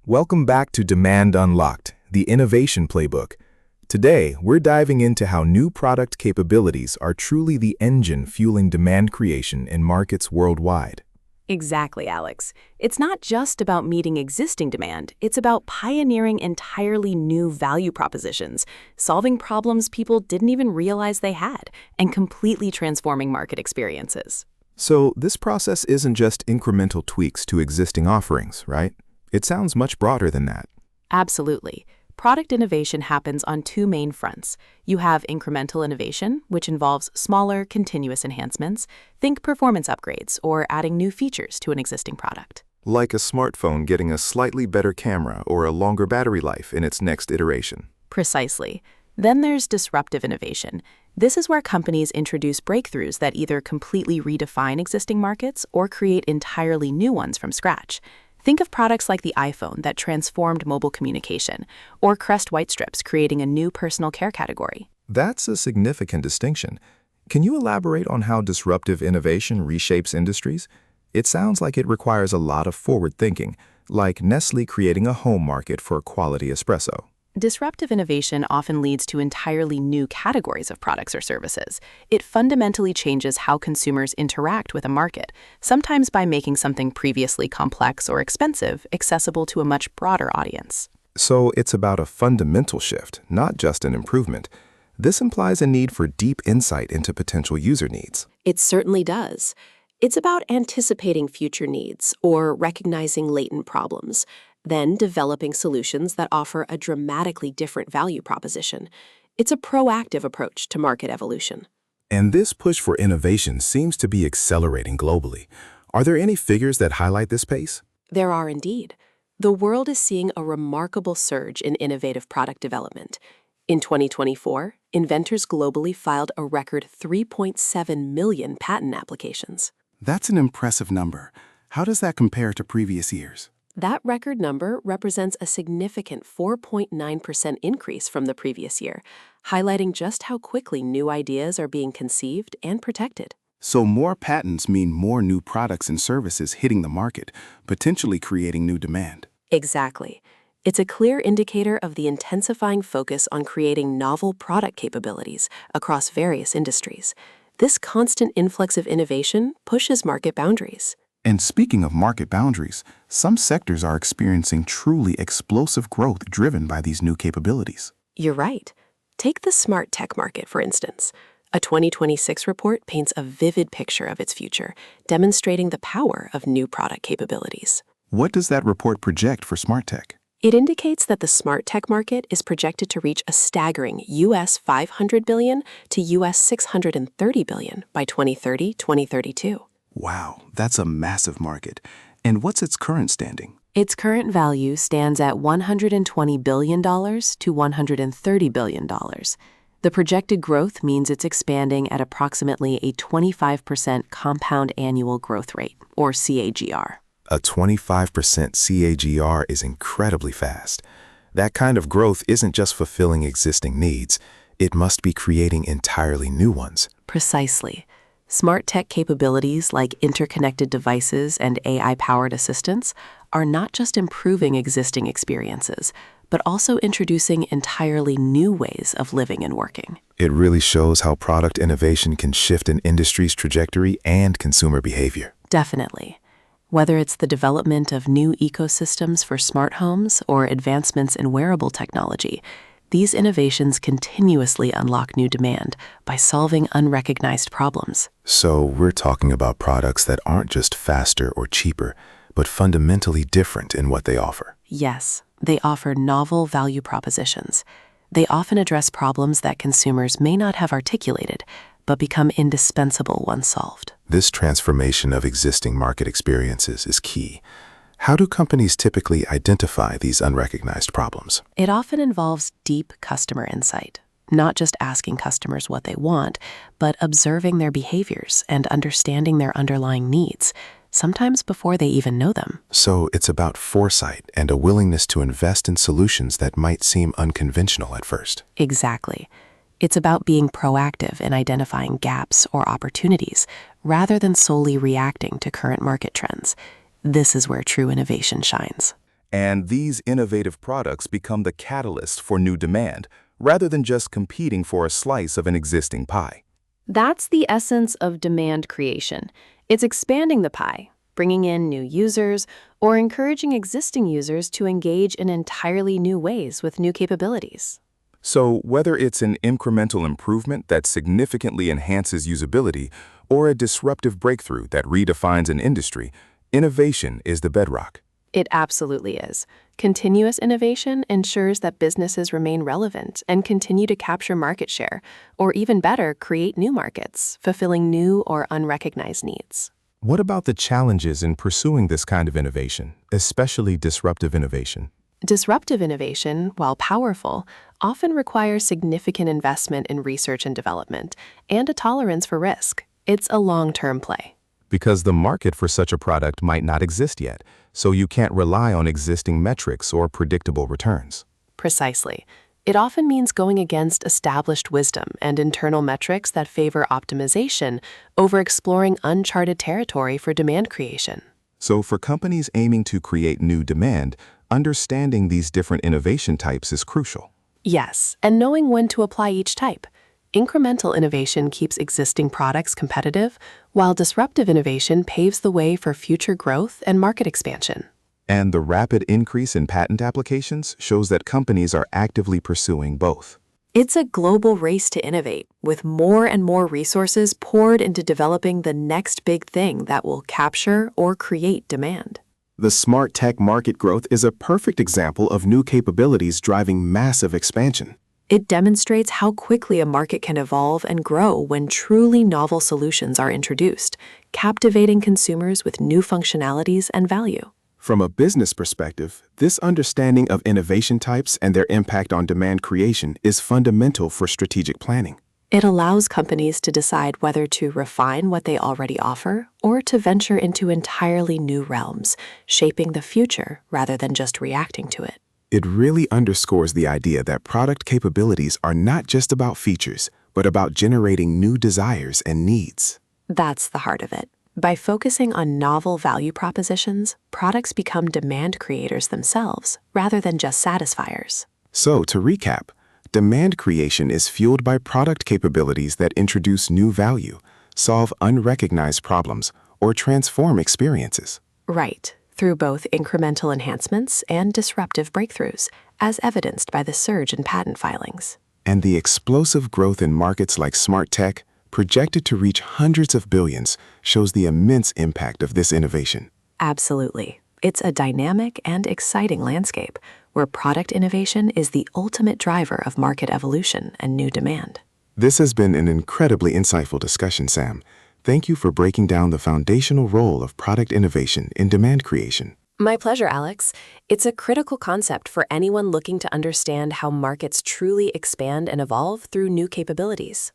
Welcome back to Demand Unlocked, the innovation playbook. Today, we're diving into how new product capabilities are truly the engine fueling demand creation in markets worldwide. Exactly, Alex. It's not just about meeting existing demand, it's about pioneering entirely new value propositions, solving problems people didn't even realize they had, and completely transforming market experiences. So, this process isn't just incremental tweaks to existing offerings, right? It sounds much broader than that. Absolutely. Product innovation happens on two main fronts. You have incremental innovation, which involves smaller, continuous enhancements. Think performance upgrades or adding new features to an existing product. Like a smartphone getting a slightly better camera or a longer battery life in its next iteration. Precisely. Then there's disruptive innovation. This is where companies introduce breakthroughs that either completely redefine existing markets or create entirely new ones from scratch. Think of products like the iPhone that transformed mobile communication, or Crest White Strips creating a new personal care category. That's a significant distinction. Can you elaborate on how disruptive innovation reshapes industries? It sounds like it requires a lot of forward thinking, like Nestle creating a home market for quality espresso. Disruptive innovation often leads to entirely new categories of products or services. It fundamentally changes how consumers interact with a market, sometimes by making something previously complex or expensive accessible to a much broader audience. So it's about a fundamental shift, not just an improvement. This implies a need for deep insight into potential user needs. It certainly does. It's about anticipating future needs or recognizing latent problems, then developing solutions that offer a dramatically different value proposition. It's a proactive approach to market evolution. And this push for innovation seems to be accelerating globally. Are there any figures that highlight this pace? There are indeed. The world is seeing a remarkable surge in innovative product development. In 2024, inventors globally filed a record 3.7 million patent applications. That's an impressive number. How does that compare to previous years? That record number represents a significant 4.9% increase from the previous year, highlighting just how quickly new ideas are being conceived and protected. So more patents mean more new products and services hitting the market, potentially creating new demand. Exactly. It's a clear indicator of the intensifying focus on creating novel product capabilities across various industries. This constant influx of innovation pushes market boundaries. And speaking of market boundaries, some sectors are experiencing truly explosive growth driven by these new capabilities. You're right. Take the smart tech market, for instance. A 2026 report paints a vivid picture of its future, demonstrating the power of new product capabilities. What does that report project for smart tech? It indicates that the smart tech market is projected to reach a staggering US $500 billion to US $630 billion by 2030-2032. Wow, that's a massive market. And what's its current standing? Its current value stands at $120 billion to $130 billion. The projected growth means it's expanding at approximately a 25% compound annual growth rate, or CAGR. A 25% CAGR is incredibly fast. That kind of growth isn't just fulfilling existing needs, it must be creating entirely new ones. Precisely. Smart tech capabilities like interconnected devices and AI-powered assistants are not just improving existing experiences, but also introducing entirely new ways of living and working. It really shows how product innovation can shift an industry's trajectory and consumer behavior. Definitely. Whether it's the development of new ecosystems for smart homes or advancements in wearable technology, these innovations continuously unlock new demand by solving unrecognized problems. So we're talking about products that aren't just faster or cheaper, but fundamentally different in what they offer. Yes, they offer novel value propositions. They often address problems that consumers may not have articulated, but become indispensable once solved. This transformation of existing market experiences is key. How do companies typically identify these unrecognized problems? It often involves deep customer insight, not just asking customers what they want, but observing their behaviors and understanding their underlying needs, sometimes before they even know them. So it's about foresight and a willingness to invest in solutions that might seem unconventional at first. Exactly. It's about being proactive in identifying gaps or opportunities rather than solely reacting to current market trends. This is where true innovation shines. And these innovative products become the catalyst for new demand, rather than just competing for a slice of an existing pie. That's the essence of demand creation. It's expanding the pie, bringing in new users, or encouraging existing users to engage in entirely new ways with new capabilities. So, whether it's an incremental improvement that significantly enhances usability or a disruptive breakthrough that redefines an industry, innovation is the bedrock. It absolutely is. Continuous innovation ensures that businesses remain relevant and continue to capture market share, or even better, create new markets, fulfilling new or unrecognized needs. What about the challenges in pursuing this kind of innovation, especially disruptive innovation? Disruptive innovation, while powerful, often requires significant investment in research and development and a tolerance for risk. It's a long-term play. Because the market for such a product might not exist yet, so you can't rely on existing metrics or predictable returns. Precisely. It often means going against established wisdom and internal metrics that favor optimization over exploring uncharted territory for demand creation. So for companies aiming to create new demand, understanding these different innovation types is crucial. Yes, and knowing when to apply each type. Incremental innovation keeps existing products competitive, while disruptive innovation paves the way for future growth and market expansion. And the rapid increase in patent applications shows that companies are actively pursuing both. It's a global race to innovate, with more and more resources poured into developing the next big thing that will capture or create demand. The smart tech market growth is a perfect example of new capabilities driving massive expansion. It demonstrates how quickly a market can evolve and grow when truly novel solutions are introduced, captivating consumers with new functionalities and value. From a business perspective, this understanding of innovation types and their impact on demand creation is fundamental for strategic planning. It allows companies to decide whether to refine what they already offer or to venture into entirely new realms, shaping the future rather than just reacting to it. It really underscores the idea that product capabilities are not just about features, but about generating new desires and needs. That's the heart of it. By focusing on novel value propositions, products become demand creators themselves rather than just satisfiers. So, to recap, demand creation is fueled by product capabilities that introduce new value, solve unrecognized problems, or transform experiences. Right, through both incremental enhancements and disruptive breakthroughs, as evidenced by the surge in patent filings. And the explosive growth in markets like smart tech, projected to reach hundreds of billions, shows the immense impact of this innovation. Absolutely. It's a dynamic and exciting landscape where product innovation is the ultimate driver of market evolution and new demand. This has been an incredibly insightful discussion, Sam. Thank you for breaking down the foundational role of product innovation in demand creation. My pleasure, Alex. It's a critical concept for anyone looking to understand how markets truly expand and evolve through new capabilities.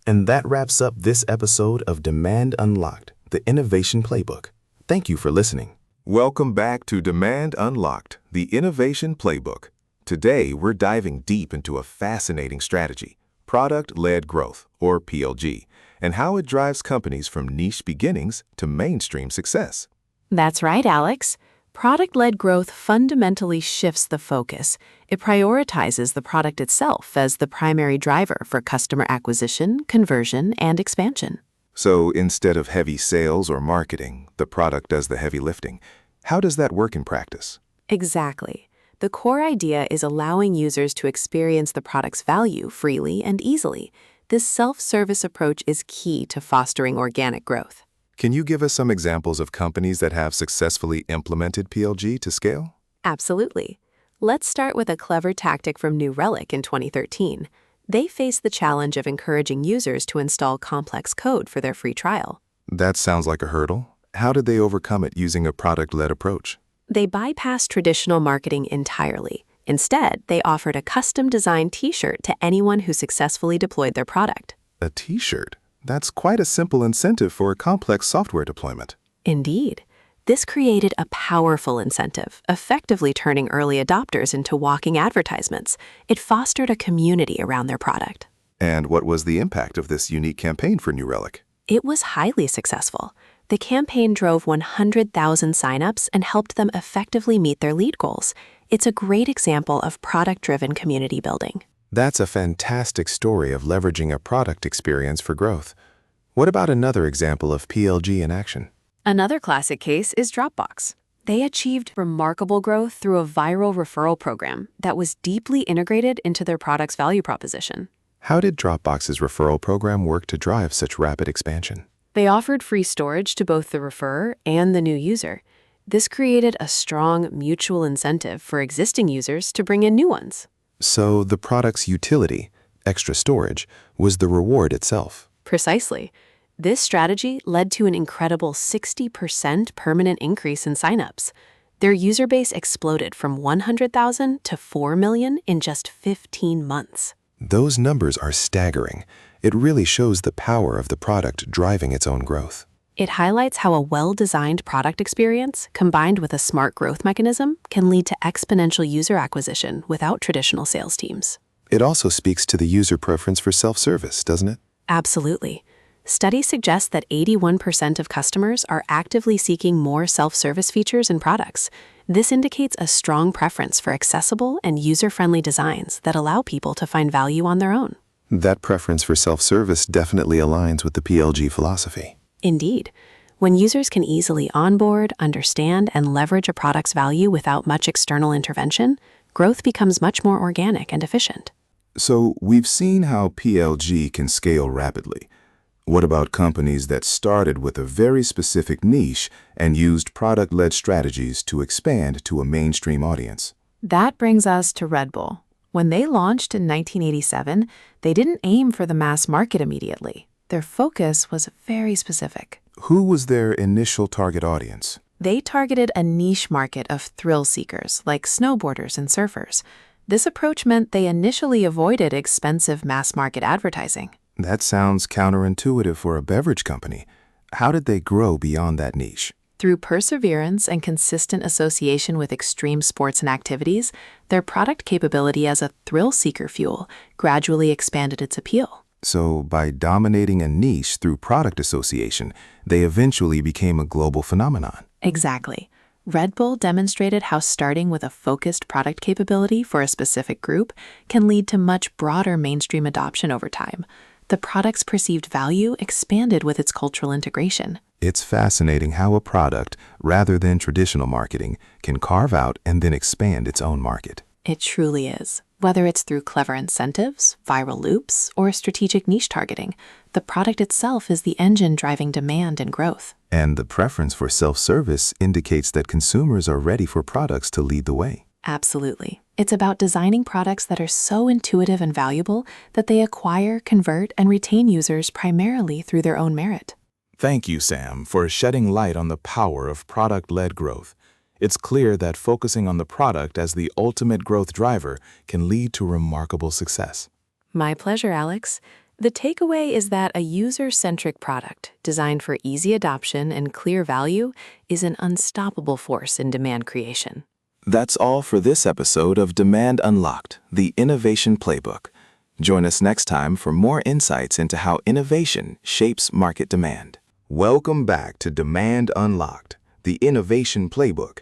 And that wraps up this episode of Demand Unlocked, the Innovation Playbook. Thank you for listening. Welcome back to Demand Unlocked, the Innovation Playbook. Today, we're diving deep into a fascinating strategy, product-led growth, or PLG, and how it drives companies from niche beginnings to mainstream success. That's right, Alex. Product-led growth fundamentally shifts the focus. It prioritizes the product itself as the primary driver for customer acquisition, conversion, and expansion. So instead of heavy sales or marketing, the product does the heavy lifting. How does that work in practice? Exactly. The core idea is allowing users to experience the product's value freely and easily. This self-service approach is key to fostering organic growth. Can you give us some examples of companies that have successfully implemented PLG to scale? Absolutely. Let's start with a clever tactic from New Relic in 2013. They faced the challenge of encouraging users to install complex code for their free trial. That sounds like a hurdle. How did they overcome it using a product-led approach? They bypassed traditional marketing entirely. Instead, they offered a custom-designed t-shirt to anyone who successfully deployed their product. A t-shirt? That's quite a simple incentive for a complex software deployment. Indeed. This created a powerful incentive, effectively turning early adopters into walking advertisements. It fostered a community around their product. And what was the impact of this unique campaign for New Relic? It was highly successful. The campaign drove 100,000 signups and helped them effectively meet their lead goals. It's a great example of product-driven community building. That's a fantastic story of leveraging a product experience for growth. What about another example of PLG in action? Another classic case is Dropbox. They achieved remarkable growth through a viral referral program that was deeply integrated into their product's value proposition. How did Dropbox's referral program work to drive such rapid expansion? They offered free storage to both the referrer and the new user. This created a strong mutual incentive for existing users to bring in new ones. So the product's utility, extra storage, was the reward itself. Precisely. This strategy led to an incredible 60% permanent increase in signups. Their user base exploded from 100,000 to 4 million in just 15 months. Those numbers are staggering. It really shows the power of the product driving its own growth. It highlights how a well-designed product experience, combined with a smart growth mechanism, can lead to exponential user acquisition without traditional sales teams. It also speaks to the user preference for self-service, doesn't it? Absolutely. Studies suggest that 81% of customers are actively seeking more self-service features and products. This indicates a strong preference for accessible and user-friendly designs that allow people to find value on their own. That preference for self-service definitely aligns with the PLG philosophy. Indeed. When users can easily onboard, understand, and leverage a product's value without much external intervention, growth becomes much more organic and efficient. So we've seen how PLG can scale rapidly. What about companies that started with a very specific niche and used product-led strategies to expand to a mainstream audience? That brings us to Red Bull. When they launched in 1987, they didn't aim for the mass market immediately. Their focus was very specific. Who was their initial target audience? They targeted a niche market of thrill seekers like snowboarders and surfers. This approach meant they initially avoided expensive mass market advertising. That sounds counterintuitive for a beverage company. How did they grow beyond that niche? Through perseverance and consistent association with extreme sports and activities, their product capability as a thrill seeker fuel gradually expanded its appeal. So by dominating a niche through product association, they eventually became a global phenomenon. Exactly. Red Bull demonstrated how starting with a focused product capability for a specific group can lead to much broader mainstream adoption over time. The product's perceived value expanded with its cultural integration. It's fascinating how a product, rather than traditional marketing, can carve out and then expand its own market. It truly is. Whether it's through clever incentives, viral loops, or strategic niche targeting, the product itself is the engine driving demand and growth. And the preference for self-service indicates that consumers are ready for products to lead the way. Absolutely. It's about designing products that are so intuitive and valuable that they acquire, convert, and retain users primarily through their own merit. Thank you, Sam, for shedding light on the power of product-led growth. It's clear that focusing on the product as the ultimate growth driver can lead to remarkable success. My pleasure, Alex. The takeaway is that a user-centric product designed for easy adoption and clear value is an unstoppable force in demand creation. That's all for this episode of Demand Unlocked, the Innovation Playbook. Join us next time for more insights into how innovation shapes market demand. Welcome back to Demand Unlocked, the Innovation Playbook.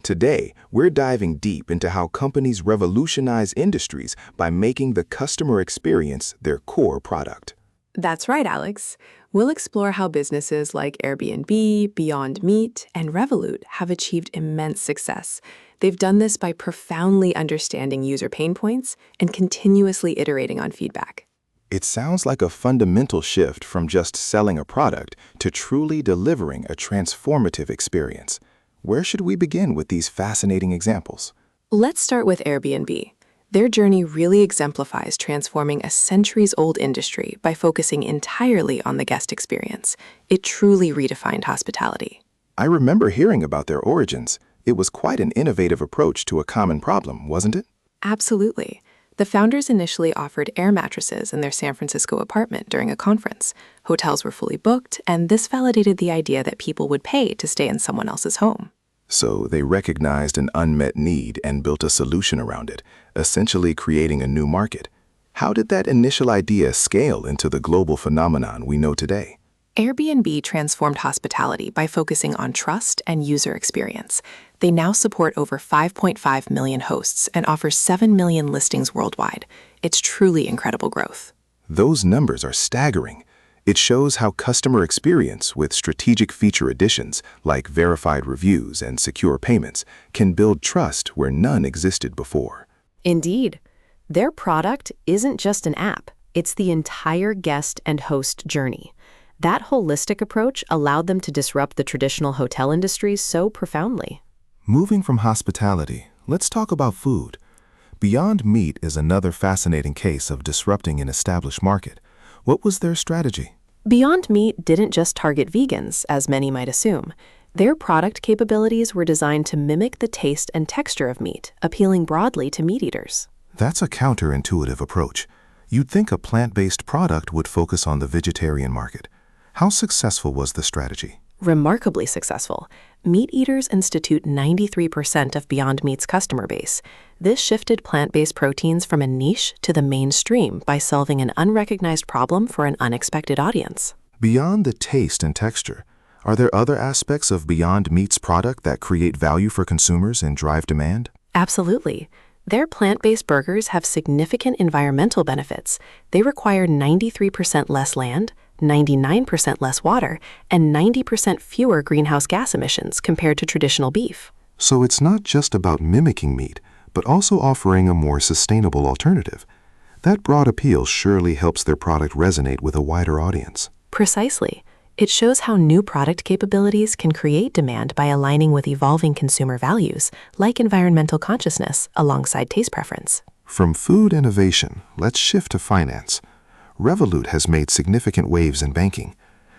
Today, we're diving deep into how companies revolutionize industries by making the customer experience their core product. That's right, Alex. We'll explore how businesses like Airbnb, Beyond Meat, and Revolut have achieved immense success. They've done this by profoundly understanding user pain points and continuously iterating on feedback. It sounds like a fundamental shift from just selling a product to truly delivering a transformative experience. Where should we begin with these fascinating examples? Let's start with Airbnb. Their journey really exemplifies transforming a centuries-old industry by focusing entirely on the guest experience. It truly redefined hospitality. I remember hearing about their origins. It was quite an innovative approach to a common problem, wasn't it? Absolutely. The founders initially offered air mattresses in their San Francisco apartment during a conference. Hotels were fully booked, and this validated the idea that people would pay to stay in someone else's home. So they recognized an unmet need and built a solution around it, essentially creating a new market. How did that initial idea scale into the global phenomenon we know today? Airbnb transformed hospitality by focusing on trust and user experience. They now support over 5.5 million hosts and offer 7 million listings worldwide. It's truly incredible growth. Those numbers are staggering. It shows how customer experience with strategic feature additions like verified reviews and secure payments can build trust where none existed before. Indeed. Their product isn't just an app, it's the entire guest and host journey. That holistic approach allowed them to disrupt the traditional hotel industry so profoundly. Moving from hospitality, let's talk about food. Beyond Meat is another fascinating case of disrupting an established market. What was their strategy? Beyond Meat didn't just target vegans, as many might assume. Their product capabilities were designed to mimic the taste and texture of meat, appealing broadly to meat eaters. That's a counterintuitive approach. You'd think a plant-based product would focus on the vegetarian market. How successful was the strategy? Remarkably successful. Meat eaters institute 93% of Beyond Meat's customer base. This shifted plant-based proteins from a niche to the mainstream by solving an unrecognized problem for an unexpected audience. Beyond the taste and texture, are there other aspects of Beyond Meat's product that create value for consumers and drive demand? Absolutely. Their plant-based burgers have significant environmental benefits. They require 93% less land, 99% less water, and 90% fewer greenhouse gas emissions compared to traditional beef. So it's not just about mimicking meat, but also offering a more sustainable alternative. That broad appeal surely helps their product resonate with a wider audience. Precisely. It shows how new product capabilities can create demand by aligning with evolving consumer values, like environmental consciousness alongside taste preference. From food innovation, let's shift to finance. Revolut has made significant waves in banking.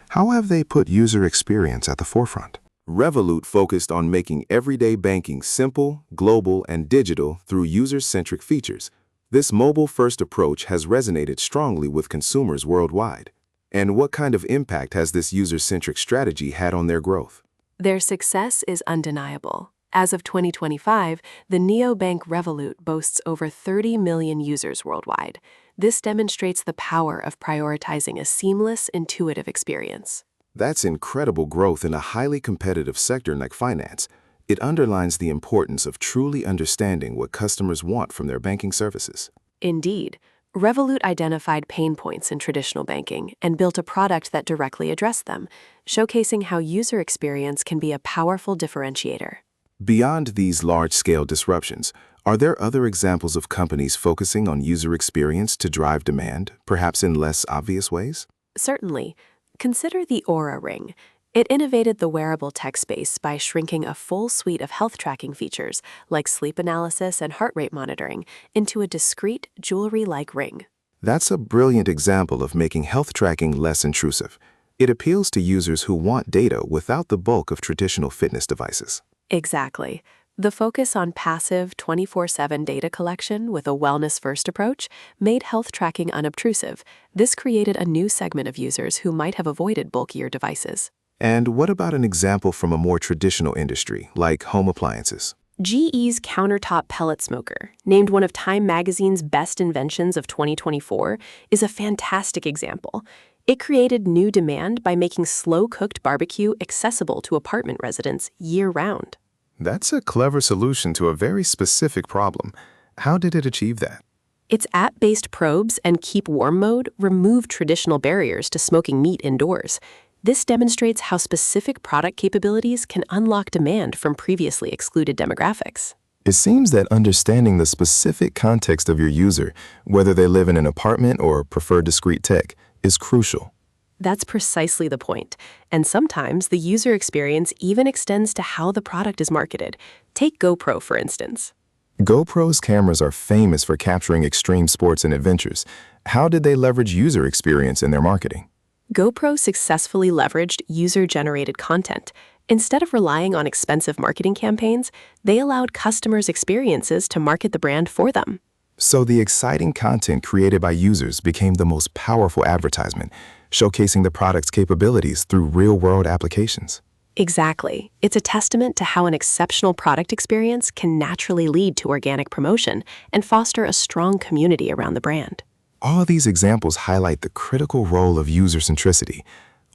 How have they put user experience at the forefront? Revolut focused on making everyday banking simple, global, and digital through user-centric features. This mobile-first approach has resonated strongly with consumers worldwide. And what kind of impact has this user-centric strategy had on their growth? Their success is undeniable. As of 2025, the neobank Revolut boasts over 30 million users worldwide. This demonstrates the power of prioritizing a seamless, intuitive experience. That's incredible growth in a highly competitive sector like finance. It underlines the importance of truly understanding what customers want from their banking services. Indeed, Revolut identified pain points in traditional banking and built a product that directly addressed them, showcasing how user experience can be a powerful differentiator. Beyond these large-scale disruptions, are there other examples of companies focusing on user experience to drive demand, perhaps in less obvious ways? Certainly. Consider the Oura Ring. It innovated the wearable tech space by shrinking a full suite of health tracking features, like sleep analysis and heart rate monitoring, into a discreet, jewelry-like ring. That's a brilliant example of making health tracking less intrusive. It appeals to users who want data without the bulk of traditional fitness devices. Exactly. The focus on passive 24/7 data collection with a wellness-first approach made health tracking unobtrusive. This created a new segment of users who might have avoided bulkier devices. And what about an example from a more traditional industry, like home appliances? GE's countertop pellet smoker, named one of Time magazine's best inventions of 2024, is a fantastic example. It created new demand by making slow-cooked barbecue accessible to apartment residents year-round. That's a clever solution to a very specific problem. How did it achieve that? Its app-based probes and keep warm mode remove traditional barriers to smoking meat indoors. This demonstrates how specific product capabilities can unlock demand from previously excluded demographics. It seems that understanding the specific context of your user, whether they live in an apartment or prefer discrete tech, is crucial. That's precisely the point. And sometimes the user experience even extends to how the product is marketed. Take GoPro, for instance. GoPro's cameras are famous for capturing extreme sports and adventures. How did they leverage user experience in their marketing? GoPro successfully leveraged user-generated content. Instead of relying on expensive marketing campaigns, they allowed customers' experiences to market the brand for them. So the exciting content created by users became the most powerful advertisement, showcasing the product's capabilities through real-world applications. Exactly. It's a testament to how an exceptional product experience can naturally lead to organic promotion and foster a strong community around the brand. All these examples highlight the critical role of user centricity.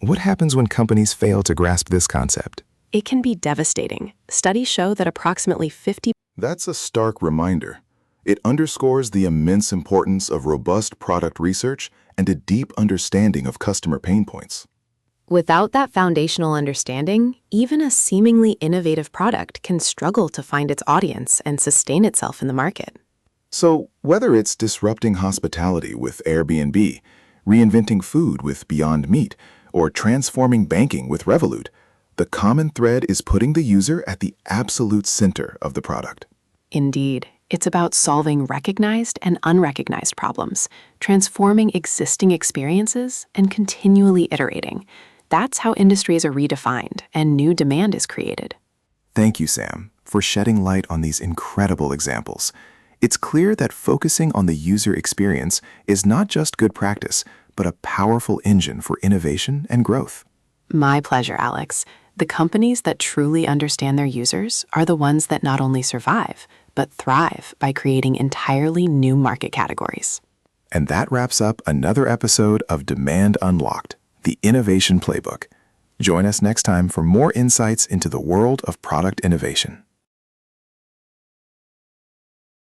What happens when companies fail to grasp this concept? It can be devastating. Studies show that approximately 50. That's a stark reminder. It underscores the immense importance of robust product research and a deep understanding of customer pain points. Without that foundational understanding, even a seemingly innovative product can struggle to find its audience and sustain itself in the market. So, whether it's disrupting hospitality with Airbnb, reinventing food with Beyond Meat, or transforming banking with Revolut, the common thread is putting the user at the absolute center of the product. Indeed, it's about solving recognized and unrecognized problems, transforming existing experiences, and continually iterating. That's how industries are redefined and new demand is created. Thank you, Sam, for shedding light on these incredible examples. It's clear that focusing on the user experience is not just good practice, but a powerful engine for innovation and growth. My pleasure, Alex. The companies that truly understand their users are the ones that not only survive, but thrive by creating entirely new market categories. And that wraps up another episode of Demand Unlocked, the Innovation Playbook. Join us next time for more insights into the world of product innovation.